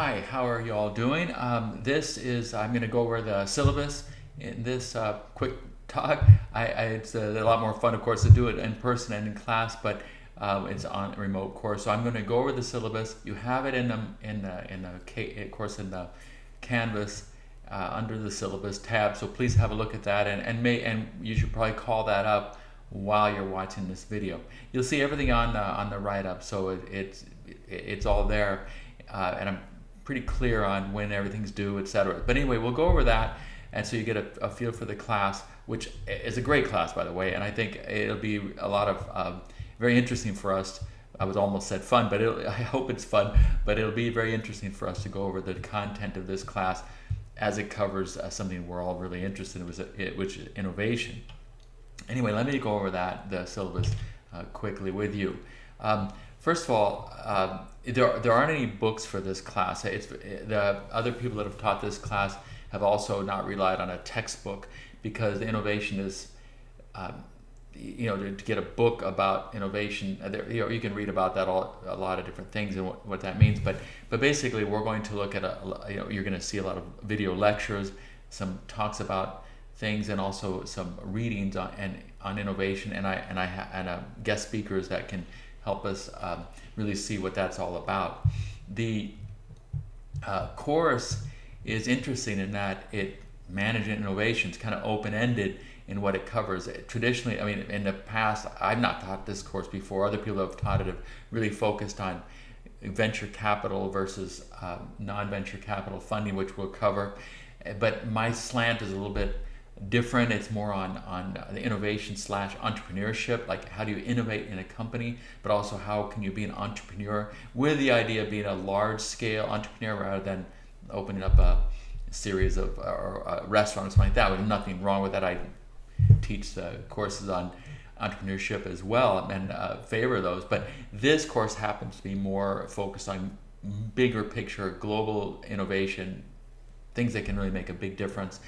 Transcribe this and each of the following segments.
Hi, how are you all doing? I'm going to go over the syllabus in this quick talk. It's a lot more fun, of course, to do it in person and in class, but it's on a remote course. So I'm going to go over the syllabus. You have it of course, in the Canvas under the syllabus tab. So please have a look at that, and you should probably call that up while you're watching this video. You'll see everything on the write up, so it's all there, and I'm pretty clear on when everything's due, etc. But anyway, we'll go over that, and so you get a feel for the class, which is a great class, by the way, and I think it'll be a lot of very interesting for us. I was almost said fun, but I hope it's fun, but it'll be very interesting for us to go over the content of this class as it covers something we're all really interested in, which is innovation. Anyway, let me go over the syllabus quickly with you. First of all, there aren't any books for this class. The other people that have taught this class have also not relied on a textbook, because the innovation is, to get a book about innovation, you can read about that a lot of different things and what that means. But basically, we're going to look at you're going to see a lot of video lectures, some talks about things, and also some readings on innovation, and guest speakers that can help us really see what that's all about. The course is interesting in that management innovation is kind of open-ended in what it covers. Traditionally, in the past, I've not taught this course before. Other people who have taught it have really focused on venture capital versus non-venture capital funding, which we'll cover. But my slant is a little bit different. It's more on the innovation / entrepreneurship, like how do you innovate in a company, but also how can you be an entrepreneur, with the idea of being a large-scale entrepreneur rather than opening up a series of or restaurants like that. There's nothing wrong with that. I teach courses on entrepreneurship as well, and favor those. But this course happens to be more focused on bigger picture, global innovation, things that can really make a big difference.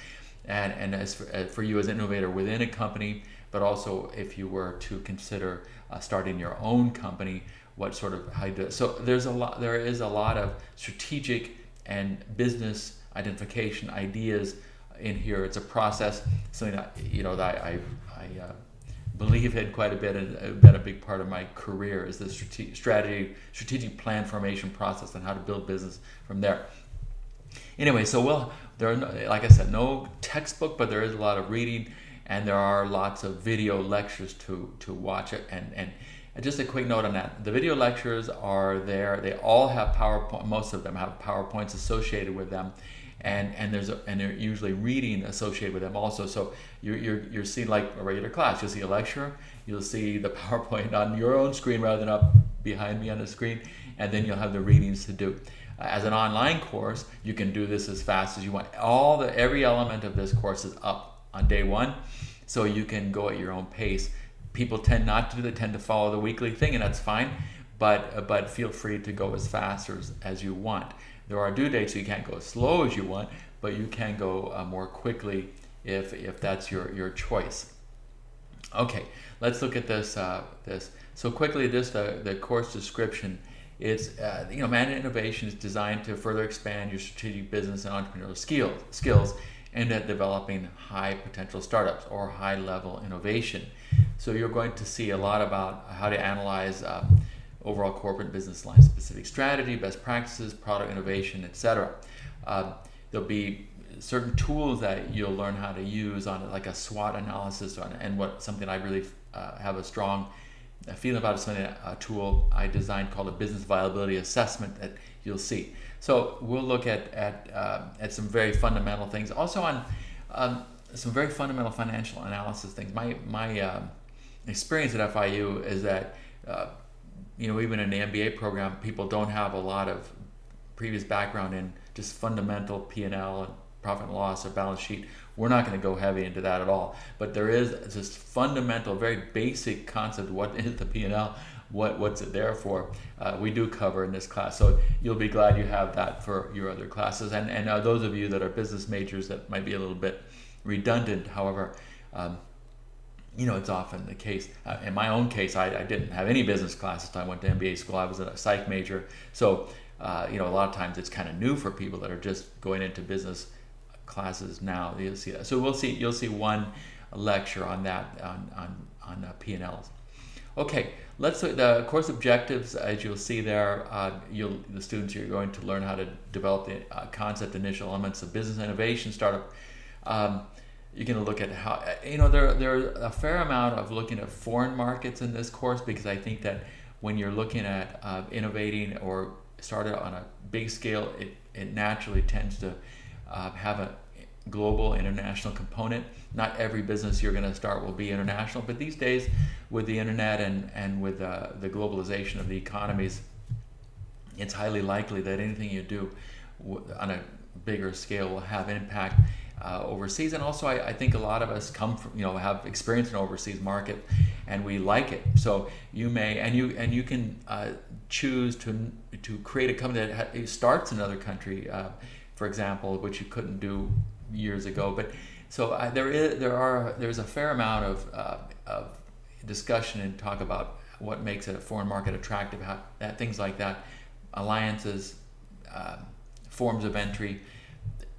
And as for you as an innovator within a company, but also if you were to consider starting your own company, how you do it. So there is a lot of strategic and business identification ideas in here. It's a process, something that I believe in quite a bit, and been a big part of my career, is the strategic plan formation process and how to build business from there. Anyway, so there are, like I said, no textbook, but there is a lot of reading, and there are lots of video lectures to watch it. And just a quick note on that: the video lectures are there. They all have PowerPoint. Most of them have PowerPoints associated with them, and they're usually reading associated with them also. So you're seeing, like a regular class, you'll see a lecture, you'll see the PowerPoint on your own screen rather than up behind me on the screen, and then you'll have the readings to do. As an online course, you can do this as fast as you want. Every element of this course is up on day one, so you can go at your own pace. People tend not to. They tend to follow the weekly thing, and that's fine. But feel free to go as fast as you want. There are due dates, so you can't go as slow as you want, but you can go more quickly if that's your choice. Okay, let's look at this. So quickly, the course description. It's management innovation is designed to further expand your strategic business and entrepreneurial skills aimed at developing high potential startups or high level innovation. So you're going to see a lot about how to analyze overall corporate business line specific strategy, best practices, product innovation, etc. There'll be certain tools that you'll learn how to use on, like a SWOT analysis, and something I really have a strong feeling about is a tool I designed called a business viability assessment that you'll see. So we'll look at some very fundamental things, also on some very fundamental financial analysis things. My experience at FIU is that even in the MBA program, people don't have a lot of previous background in just fundamental P&L and profit and loss or balance sheet. We're not going to go heavy into that at all, but there is this fundamental, very basic concept: what is the P&L, what's it there for? We do cover in this class, so you'll be glad you have that for your other classes. And those of you that are business majors, that might be a little bit redundant. However, it's often the case. In my own case, I didn't have any business classes until I went to MBA school. I was a psych major, so a lot of times it's kind of new for people that are just going into business classes now. You'll see that. So you'll see one lecture on that on P&Ls. Okay, let's look at the course objectives. As you'll see there, the students are going to learn how to develop the concept, initial elements of business innovation, startup. You're going to look at how, there are a fair amount of looking at foreign markets in this course, because I think that when you're looking at innovating or started on a big scale, it naturally tends to have a global, international component. Not every business you're going to start will be international, but these days with the internet and with the globalization of the economies, it's highly likely that anything you do on a bigger scale will have impact overseas. And also I think a lot of us come from, have experience in overseas market, and we like it. So you may, and you can choose to create a company that starts in another country, for example, which you couldn't do years ago. But so there's a fair amount of discussion and talk about what makes a foreign market attractive, things like that, alliances, forms of entry.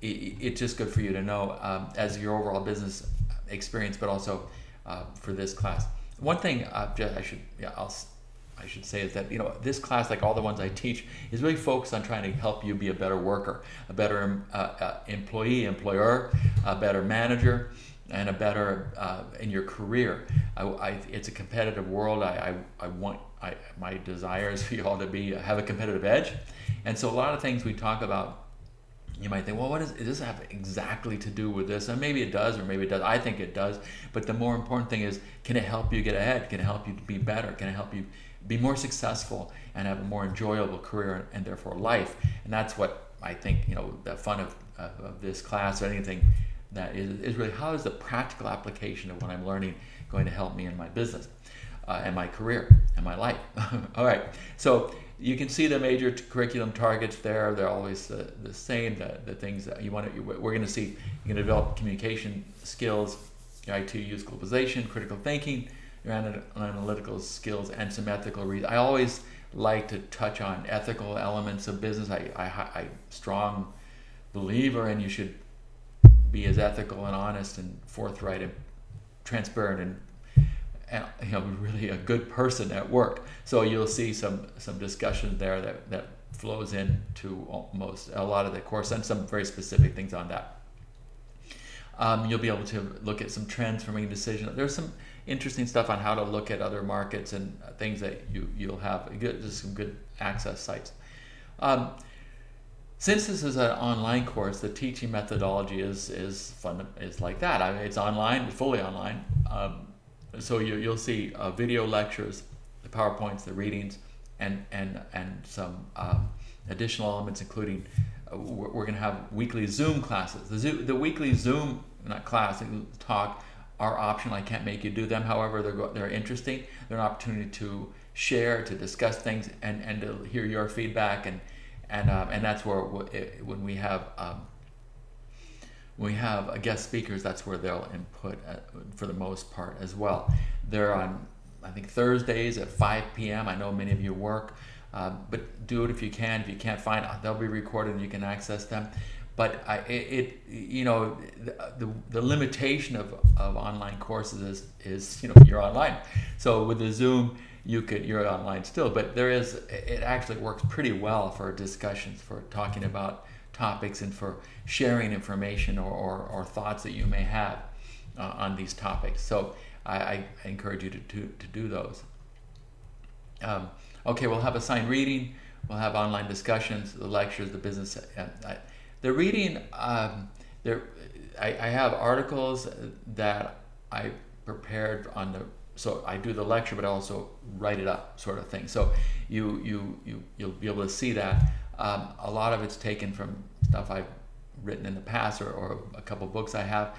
It's just good for you to know as your overall business experience, but also for this class. One thing I should say is that this class, like all the ones I teach, is really focused on trying to help you be a better worker, a better employee, employer, a better manager, and a better in your career. It's a competitive world. My desire is for you all to have a competitive edge, and so a lot of things we talk about, you might think, well, does this have exactly to do with this? And maybe it does, or maybe it does. I think it does. But the more important thing is, can it help you get ahead? Can it help you to be better? Can it help you be more successful and have a more enjoyable career and therefore life? And that's what I think, the fun of this class, or anything that is really, how is the practical application of what I'm learning going to help me in my business and my career and my life? All right. So you can see the major curriculum targets there. They're always the same. The things that you want to, we're going to see, you're going to develop communication skills, your IT use globalization, critical thinking, your analytical skills, and some ethical reason. I always like to touch on ethical elements of business. I strong believer in you should be as ethical and honest and forthright and transparent and really a good person at work. So you'll see some discussion there that flows into a lot of the course, and some very specific things on that. You'll be able to look at some trends for making decisions. There's some interesting stuff on how to look at other markets and things that you'll have just some good access sites. Since this is an online course, the teaching methodology is like that. It's online, fully online. So you'll see video lectures, the PowerPoints, the readings, and some additional elements, including we're going to have weekly Zoom classes. The weekly Zoom talk are optional. I can't make you do them. However, they're interesting. They're an opportunity to share, to discuss things, and to hear your feedback, and that's where when we have guest speakers, that's where they'll input for the most part as well. They're on, I think, Thursdays at 5 p.m. I know many of you work, but do it if you can. If you can't find, they'll be recorded and you can access them. But the limitation of online courses is you're online. So with the Zoom, you're online still, but it actually works pretty well for discussions, for talking about topics, and for sharing information or thoughts that you may have on these topics. So I encourage you to do those. Okay, we'll have assigned reading, we'll have online discussions, the lectures, the business. The reading, I have articles that I prepared so I do the lecture, but I also write it up, sort of thing. So you'll be able to see that. A lot of it's taken from stuff I've written in the past, or a couple books I have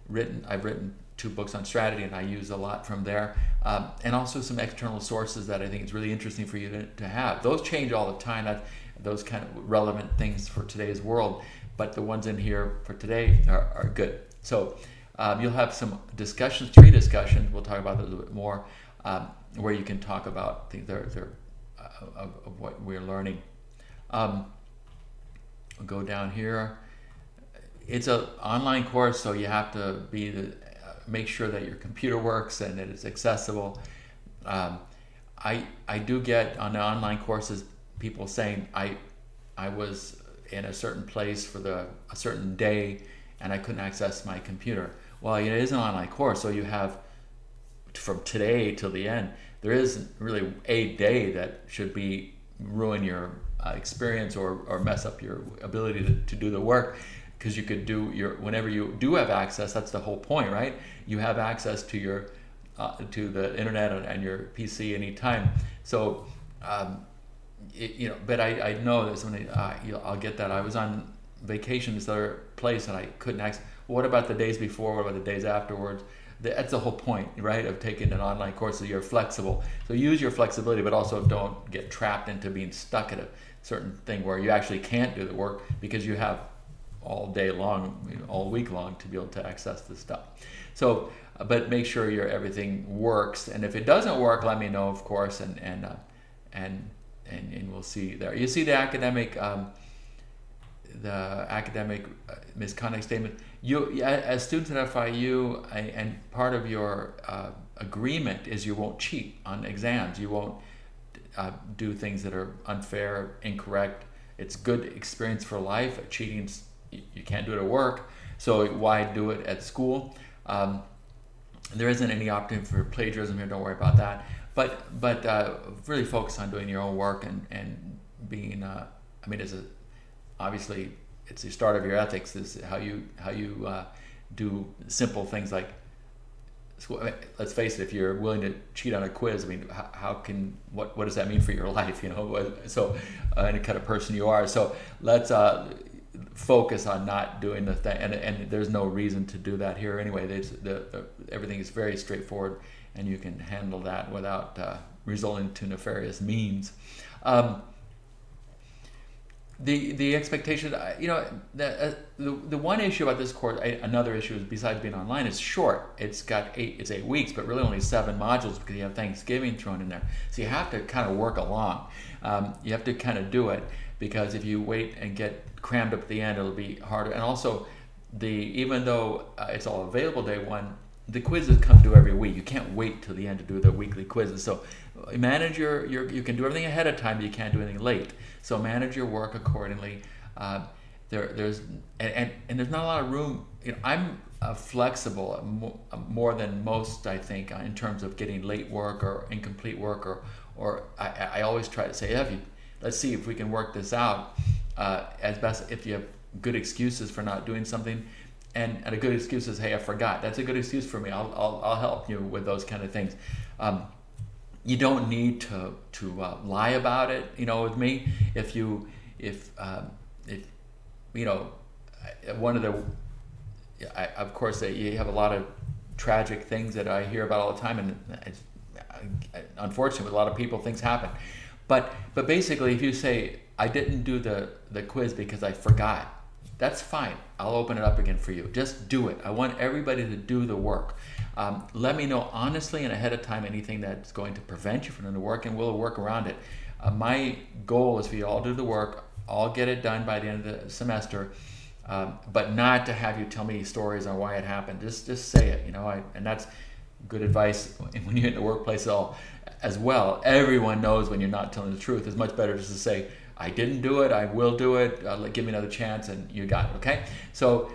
written. I've written 2 books on strategy, and I use a lot from there, and also some external sources that I think it's really interesting for you to have. Those change all the time. Those kind of relevant things for today's world, but the ones in here for today are good. So you'll have some discussions, 3 discussions. We'll talk about those a little bit more, where you can talk about things of what we're learning. We'll go down here. It's an online course, so you have to make sure that your computer works and that it's accessible. I do get on the online courses people saying I was in a certain place for a certain day and I couldn't access my computer. Well, it is an online course, so you have from today till the end. There isn't really a day that should ruin your experience or mess up your ability to do the work, because you could do whenever you do have access. That's the whole point, right? You have access to your to the internet and your PC anytime. So but I know that somebody I'll get that I was on vacation this other place and I couldn't access. What about the days before? What about the days afterwards? That's the whole point, right, of taking an online course. So you're flexible. So use your flexibility, but also don't get trapped into being stuck at a certain thing where you actually can't do the work because you have all day long, all week long to be able to access this stuff. So, but make sure everything works. And if it doesn't work, let me know, of course, and we'll see there. You see the academic misconduct statement. You, as students at FIU, and part of your agreement is you won't cheat on exams. You won't do things that are unfair, incorrect. It's good experience for life. Cheating, you can't do it at work, so why do it at school? There isn't any opportunity for plagiarism here. Don't worry about that. But really focus on doing your own work and being. Obviously, it's the start of your ethics. Is how you do simple things like. Let's face it. If you're willing to cheat on a quiz, what does that mean for your life? So and the kind of person you are. So let's focus on not doing the thing. And there's no reason to do that here anyway. Everything is very straightforward, and you can handle that without resulting to nefarious means. The expectation, the one issue about this course, another issue is besides being online, it's short. It's 8 weeks, but really only 7 modules because you have Thanksgiving thrown in there. So you have to kind of work along. You have to kind of do it, because if you wait and get crammed up at the end, it'll be harder. And also, even though it's all available day one, the quizzes come due every week. You can't wait till the end to do the weekly quizzes. So manage you can do everything ahead of time, but you can't do anything late. So manage your work accordingly. There's not a lot of room. I'm flexible more than most, I think, in terms of getting late work or incomplete work, or I always try to say, let's see if we can work this out as best. If you have good excuses for not doing something, and a good excuse is, hey, I forgot. That's a good excuse for me. I'll help you with those kind of things. You don't need to lie about it. With me, if one of the, of course, you have a lot of tragic things that I hear about all the time, and unfortunately, with a lot of people, things happen. But basically, if you say, I didn't do the quiz because I forgot, that's fine. I'll open it up again for you. Just do it. I want everybody to do the work. Let me know honestly and ahead of time anything that's going to prevent you from doing the work, and we'll work around it. My goal is for you all to do the work, all get it done by the end of the semester, but not to have you tell me stories on why it happened. Just say it, and that's good advice when you're in the workplace as well. Everyone knows when you're not telling the truth. It's much better just to say, I didn't do it, I will do it, give me another chance, and you got it, okay? So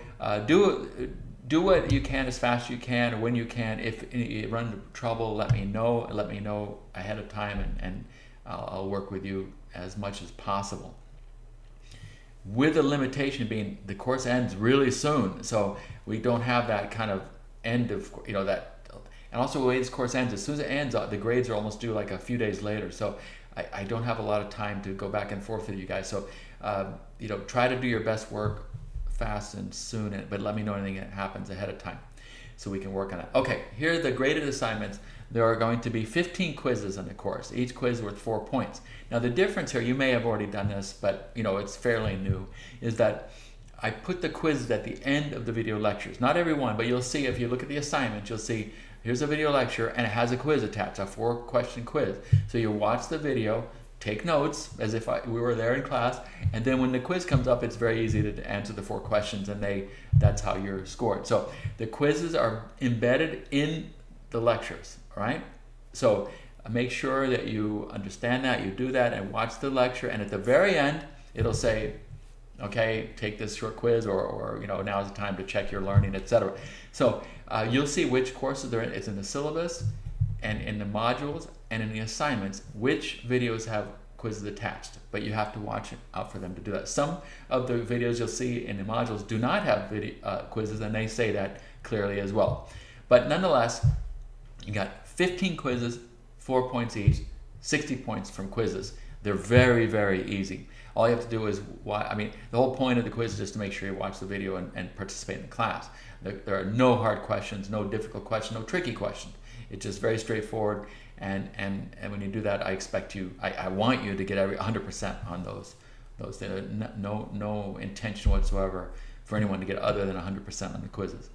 do what you can as fast as you can, or when you can. If you run into trouble, let me know ahead of time, and I'll work with you as much as possible. With the limitation being the course ends really soon, so we don't have that kind of end of, that. And also the way this course ends, as soon as it ends, the grades are almost due like a few days later. So I don't have a lot of time to go back and forth with you guys. So, try to do your best work fast and soon, but let me know anything that happens ahead of time so we can work on it. Okay, here are the graded assignments. There are going to be 15 quizzes in the course, each quiz worth 4 points. Now the difference here, you may have already done this, but it's fairly new, is that I put the quizzes at the end of the video lectures. Not every one, but you'll see if you look at the assignment, you'll see here's a video lecture and it has a quiz attached, a 4-question quiz. So you watch the video, take notes as if we were there in class, and then when the quiz comes up, it's very easy to answer the 4 questions, and that's how you're scored. So the quizzes are embedded in the lectures, all right? So make sure that you understand that, you do that, and watch the lecture, and at the very end, it'll say, okay, take this short quiz, or now's the time to check your learning, etc. So you'll see which courses they're in. It's in the syllabus, and in the modules, and in the assignments, which videos have quizzes attached. But you have to watch out for them to do that. Some of the videos you'll see in the modules do not have quizzes, and they say that clearly as well. But nonetheless, you got 15 quizzes, 4 points each, 60 points from quizzes. They're very, very easy. All you have to do is the whole point of the quiz is just to make sure you watch the video and participate in the class. There are no hard questions, no difficult questions, no tricky questions. It's just very straightforward, and when you do that, I want you to get 100% on those. No intention whatsoever for anyone to get other than 100% on the quizzes.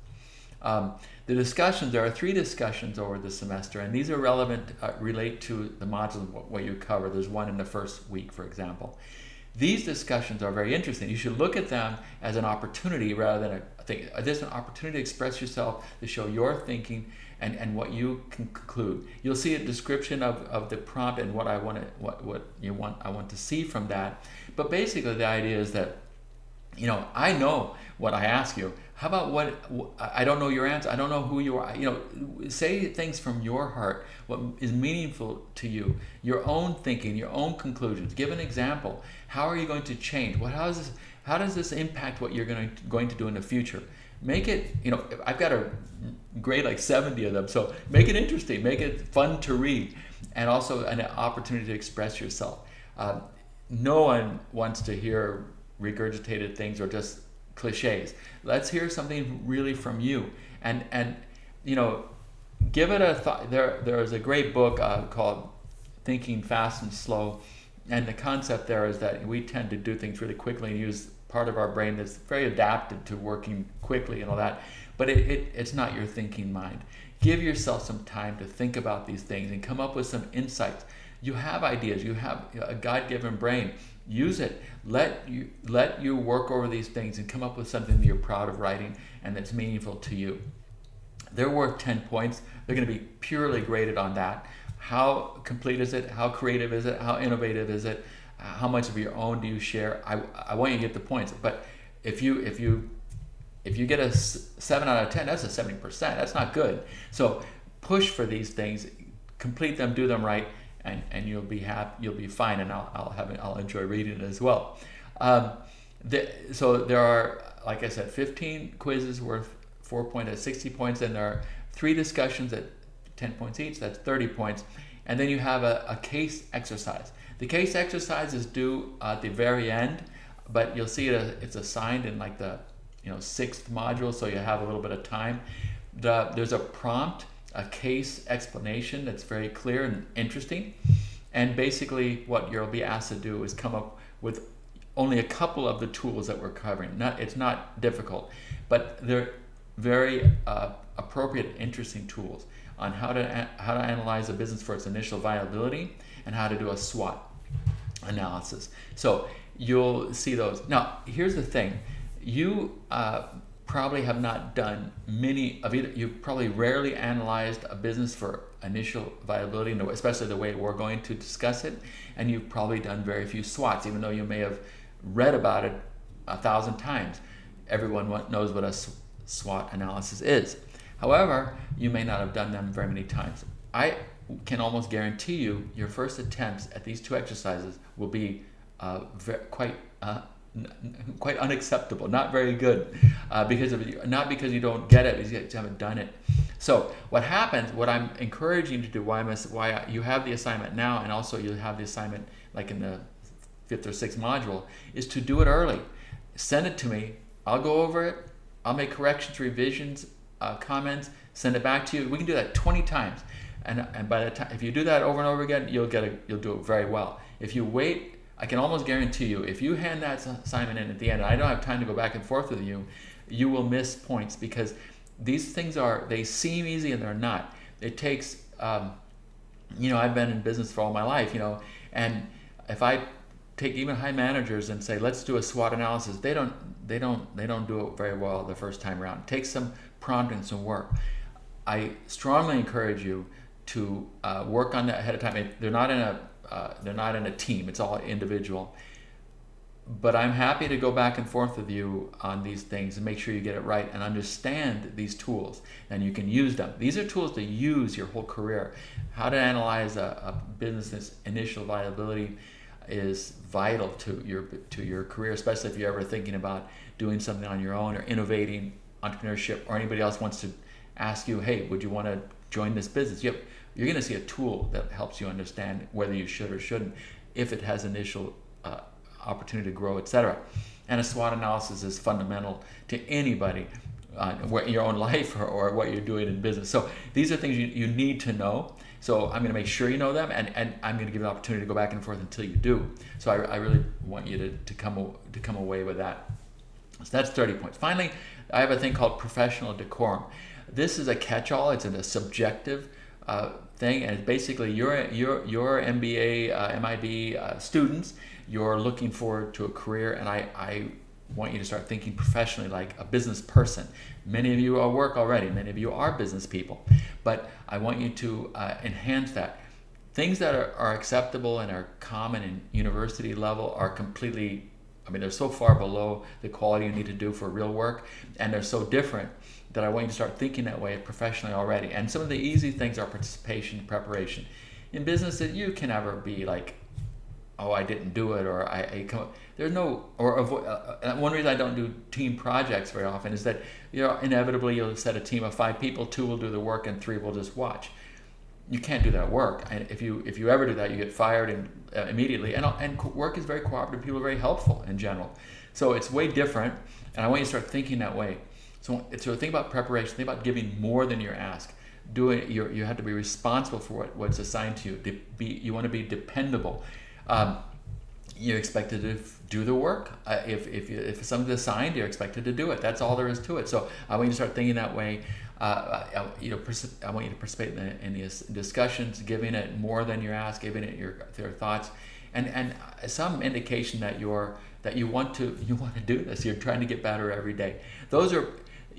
The discussions, there are 3 discussions over the semester, and these are relate to the modules, what you cover. There's one in the first week, for example. These discussions are very interesting. You should look at them as an opportunity rather than a thing. There's an opportunity to express yourself, to show your thinking and what you can conclude. You'll see a description of the prompt and what I want to see from that. But basically the idea is that, I know what I ask you. How about I don't know your answer. I don't know who you are. Say things from your heart, what is meaningful to you, your own thinking, your own conclusions. Give an example. How are you going to change? How does this impact what you're going to do in the future? Make it, I've got a grade like 70 of them, so make it interesting, make it fun to read, and also an opportunity to express yourself. No one wants to hear regurgitated things or just cliches. Let's hear something really from you, and give it a thought. There is a great book called Thinking Fast and Slow, and the concept there is that we tend to do things really quickly and use part of our brain that's very adapted to working quickly and all that, but it's not your thinking mind. Give yourself some time to think about these things and come up with some insights. You have ideas, you have a God-given brain. Use it. Let you work over these things and come up with something that you're proud of writing and that's meaningful to you. They're worth 10 points. They're going to be purely graded on that. How complete is it? How creative is it? How innovative is it? How much of your own do you share? I want you to get the points. But if you get a 7 out of 10, that's a 70%. That's not good. So push for these things, complete them, do them right, and you'll be happy. You'll be fine, and I'll enjoy reading it as well. So there are, like I said, 15 quizzes worth 4 points at 60 points, and there are 3 discussions at 10 points each. That's 30 points, and then you have a case exercise. The case exercise is due at the very end, but you'll see it's assigned in like the 6th module, so you have a little bit of time. There's a prompt, a case explanation that's very clear and interesting, and basically what you'll be asked to do is come up with only a couple of the tools that we're covering. It's not difficult, but they're very appropriate, interesting tools on how to analyze a business for its initial viability and how to do a SWOT analysis. So you'll see those. Now, here's the thing. You probably have not done many of either. You've probably rarely analyzed a business for initial viability, especially the way we're going to discuss it, and you've probably done very few SWOTs, even though you may have read about it 1,000 times. Everyone knows what a SWOT analysis is. However, you may not have done them very many times. I can almost guarantee you your first attempts at these 2 exercises will be quite unacceptable, not very good, not because you don't get it, because you haven't done it. So what happens, what I'm encouraging you to do, why you have the assignment now, and also you have the assignment like in the 5th or 6th module, is to do it early. Send it to me. I'll go over it. I'll make corrections, revisions, comments, send it back to you. We can do that 20 times. And by the time, if you do that over and over again, you'll do it very well. If you wait, I can almost guarantee you, if you hand that assignment in at the end, and I don't have time to go back and forth with you, you will miss points, because these things they seem easy and they're not. It takes, I've been in business for all my life, and if I take even high managers and say, let's do a SWOT analysis, they don't do it very well the first time around. It takes some prompting, some work. I strongly encourage you to work on that ahead of time. They're not in a team. It's all individual. But I'm happy to go back and forth with you on these things and make sure you get it right and understand these tools, and you can use them. These are tools to use your whole career. How to analyze a business's initial viability is vital to your career, especially if you're ever thinking about doing something on your own or innovating entrepreneurship, or anybody else wants to ask you, hey, would you want to join this business? You're going to see a tool that helps you understand whether you should or shouldn't, if it has initial opportunity to grow, etc. And a SWOT analysis is fundamental to anybody in your own life or what you're doing in business. So these are things you need to know. So I'm going to make sure you know them, and I'm going to give you an opportunity to go back and forth until you do. So I really want you to come away with that. So that's 30 points. Finally, I have a thing called professional decorum. This is a catch-all. It's a subjective thing, and it's basically your MBA, MIB students. You're looking forward to a career, and I want you to start thinking professionally like a business person. Many of you are work already. Many of you are business people. But I want you to enhance that. Things that are acceptable and are common in university level are completely, they're so far below the quality you need to do for real work, and they're so different that I want you to start thinking that way professionally already. And some of the easy things are participation, preparation. In business, that you can never be like, oh, I didn't do it, or there's no, or one reason I don't do team projects very often is that inevitably you'll set a team of 5 people, 2 will do the work and 3 will just watch. You can't do that at work. And if you ever do that, you get fired immediately. And work is very cooperative. People are very helpful in general. So it's way different, and I want you to start thinking that way. So think about preparation. Think about giving more than you're asked. You have to be responsible for what's assigned to you. You want to be dependable. You're expected to do the work. If something's assigned, you're expected to do it. That's all there is to it. So I want you to start thinking that way. I want you to participate in these discussions, giving it more than you're asked, giving it your thoughts, and some indication that you want to do this. You're trying to get better every day. Those are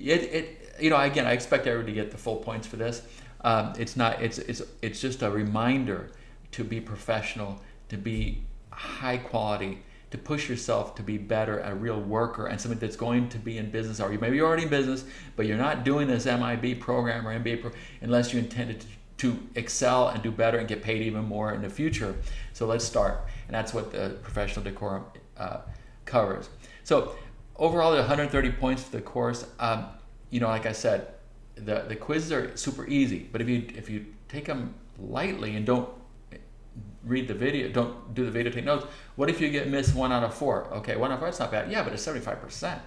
again, I expect everybody to get the full points for this. It's just a reminder to be professional, to be high quality, to push yourself to be better, a real worker, and somebody that's going to be in business. Or maybe you're already in business, but you're not doing this MIB program or MBA unless you intended to excel and do better and get paid even more in the future. So let's start. And that's what the professional decorum covers. So overall, there are 130 points for the course. Like I said, the quizzes are super easy, but if you take them lightly and don't read the video, don't do the video, take notes. What if you miss 1 out of 4? Okay, 1 out of 4, that's not bad. Yeah, but it's 75%.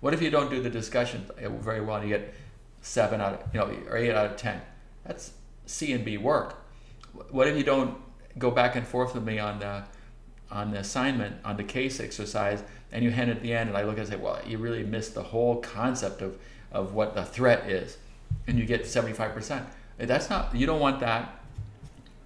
What if you don't do the discussion very well and you get 7 out of, or 8 out of 10? That's C and B work. What if you don't go back and forth with me on the assignment, on the case exercise, and you hand it at the end, and I look and say, well, you really missed the whole concept of what the threat is, and you get 75%. You don't want that.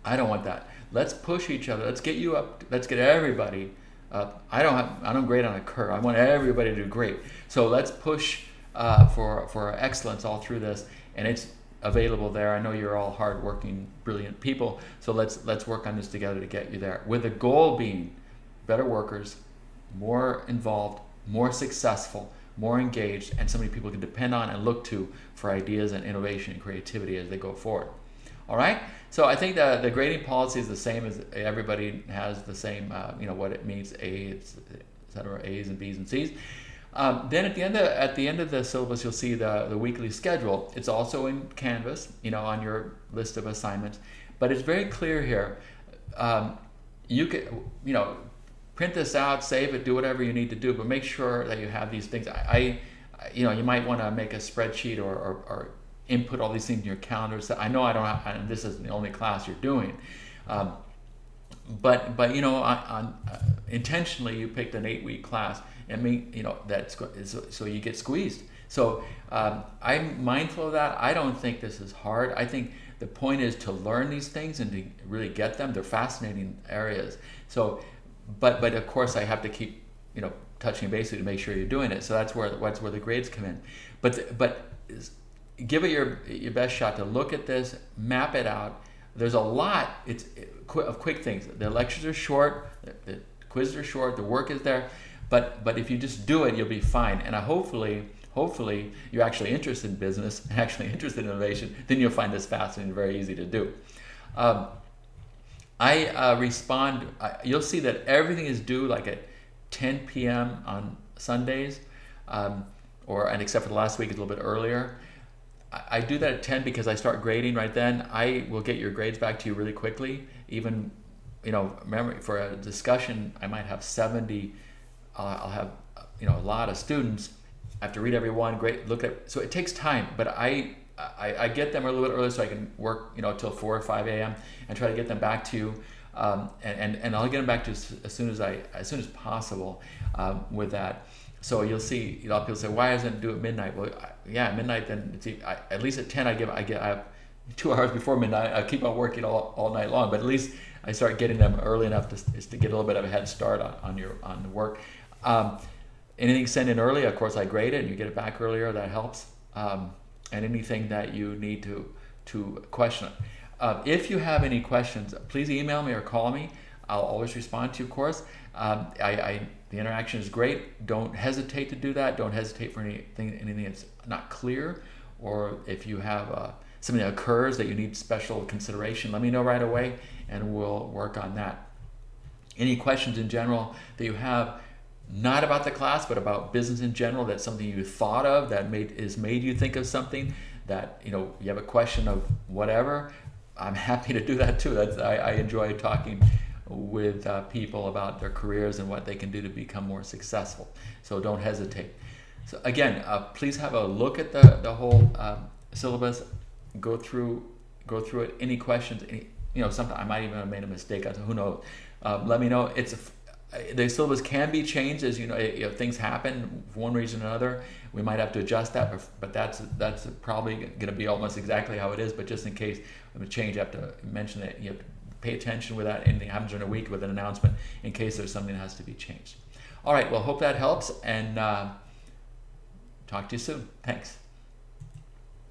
I don't want that. Let's push each other. Let's get you up. Let's get everybody up. I'm great on a curve. I want everybody to do great. So let's push for excellence all through this, and it's available there. I know you're all hardworking, brilliant people. So let's work on this together to get you there. With the goal being better workers, more involved, more successful, more engaged, and somebody people can depend on and look to for ideas and innovation and creativity as they go forward. All right, so I think the grading policy is the same as everybody has the same, what it means, A's, etc., A's and B's and C's. Then at the end of the syllabus, you'll see the weekly schedule. It's also in Canvas, on your list of assignments, but it's very clear here. You can, print this out, save it, do whatever you need to do, but make sure that you have these things. You might want to make a spreadsheet or input all these things in your calendars. I know I don't have, and this isn't the only class you're doing, but intentionally you picked an 8-week class, and that's so you get squeezed. So I'm mindful of that. I don't think this is hard. I think the point is to learn these things and to really get them. They're fascinating areas. So but of course I have to keep touching base to make sure you're doing it. So that's where the grades come in. But give it your best shot to look at this, map it out. There's a lot of quick things. The lectures are short, the quizzes are short, the work is there, but if you just do it, you'll be fine. And hopefully you're actually interested in business, actually interested in innovation, then you'll find this fascinating and very easy to do. I respond, you'll see that everything is due like at 10 p.m. on Sundays, and except for the last week, it's a little bit earlier. I do that at 10 because I start grading right then. I will get your grades back to you really quickly. Even, remember, for a discussion, I might have 70, I'll have, a lot of students. I have to read every one, so it takes time, but I get them a little bit early so I can work, till 4 or 5 a.m. and try to get them back to you. And I'll get them back to you as soon as possible with that. So you'll see, people say, why doesn't it do at midnight? Well, at midnight, then at least at 10, I have 2 hours before midnight. I keep on working all night long, but at least I start getting them early enough to get a little bit of a head start on the work. Anything sent in early, of course, I grade it, and you get it back earlier. That helps. And anything that you need to question. If you have any questions, please email me or call me. I'll always respond to you, of course. The interaction is great. Don't hesitate to do that. Don't hesitate for anything that's not clear, or if you have something that occurs that you need special consideration, let me know right away, and we'll work on that. Any questions in general that you have, not about the class, but about business in general, that's something you thought of that made you think of something, that you have a question of whatever, I'm happy to do that too. I enjoy talking with people about their careers and what they can do to become more successful. So don't hesitate. So again, please have a look at the whole syllabus. Go through it. Any questions? Sometimes I might even have made a mistake. Who knows? Let me know. The syllabus can be changed as things happen for one reason or another. We might have to adjust that, but that's probably going to be almost exactly how it is. But just in case of a change, I have to mention that you have to pay attention without anything happens during a week with an announcement in case there's something that has to be changed. All right, well, hope that helps, and talk to you soon. Thanks.